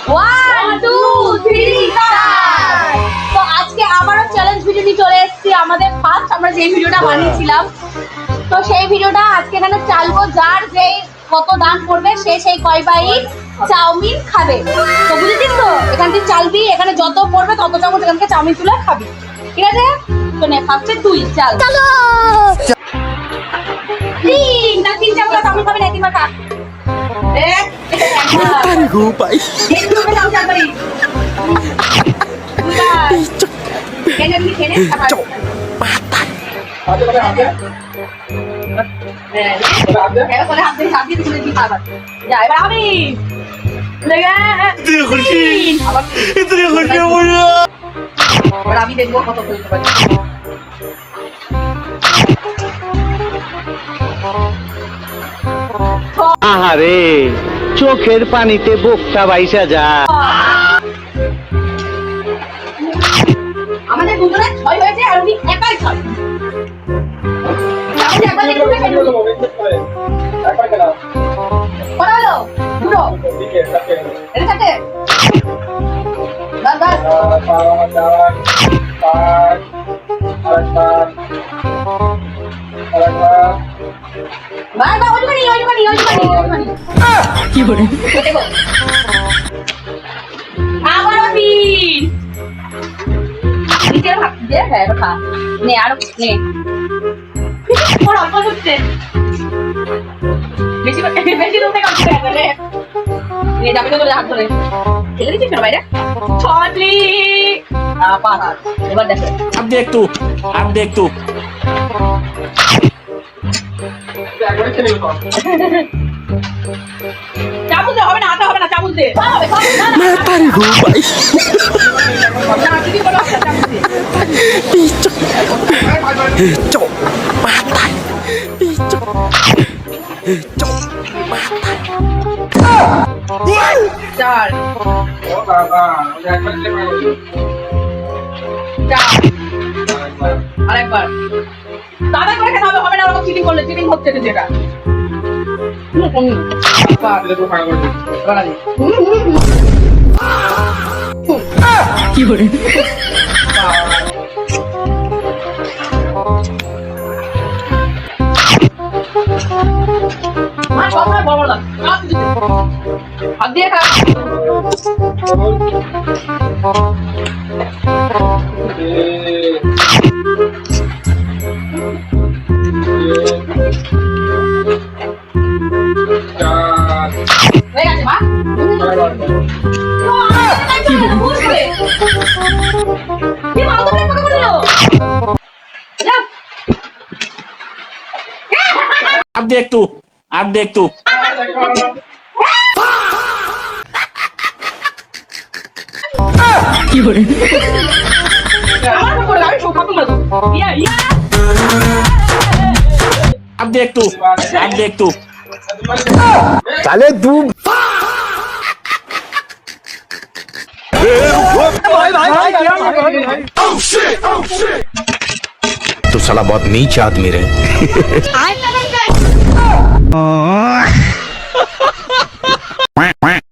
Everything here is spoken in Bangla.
1 2 3 স্টার্ট। তো আজকে আবারও চ্যালেঞ্জ ভিডিও নিয়ে চলে এসেছি। আমাদের ফার্স্ট আমরা যে ভিডিওটা বানিয়েছিলাম, তো সেই ভিডিওটা আজকে এখানে চালবো। যার যেই কত দান করবে সে সেই কয় বাইট চাউমিন খাবে। তো বুঝেছিস তো, এখান থেকে চালবি, এখানে যত পড়বে তত চামচ এখান থেকে চাউমিন তুলে খাবি, ঠিক আছে? তো নে ফার্স্টে তুই চাল। চলো তিন না, তিন চামচ চাউমিন খাবি না, তিনবার খা। আমি দেখবো কত ফেলতে পারি। আহারে, চোখের পানিতে বোকটা বাইসা যায়। আমাদের দুজনের 6 হয়েছে আর উনি একাই 6। কত হলো? দুটো। এটা চারটে। বাস বাস। বাস বাস, ওইটুখানি। কি বলে? দেখো। আবারও তিন। নিচে ভাগ দিয়ে, হ্যাঁ এটা খা। নে আরো নে। ওর অল্প হচ্ছে। বেশি বেশি দূর থেকে আসছে রে। নে যাবে তো হাত ধরে। ঠেলে দিচ্ছিস কেন বাইরে? ছটলি। পাঁচ। এবার দেখো। अब देख तू চাবুক দে, হবে না, হাতে হবে না, চাবুক দে। Matari ko ba? Picho. Matay. Picho. চার। আরেকবার দাদা করে খেতে হবে, হবে না, ওরকম চিটিং করলে চিটিং হচ্ছে তো যেটা। কি করে? হাত দিয়ে খা। হয়ে গেছে মা। अब देख तू কি করে? আমার করে আমি সব খতম করে দেব। ইয়া अब देख तू Sale tu. तो साला बहुत नीच आदमी रहे।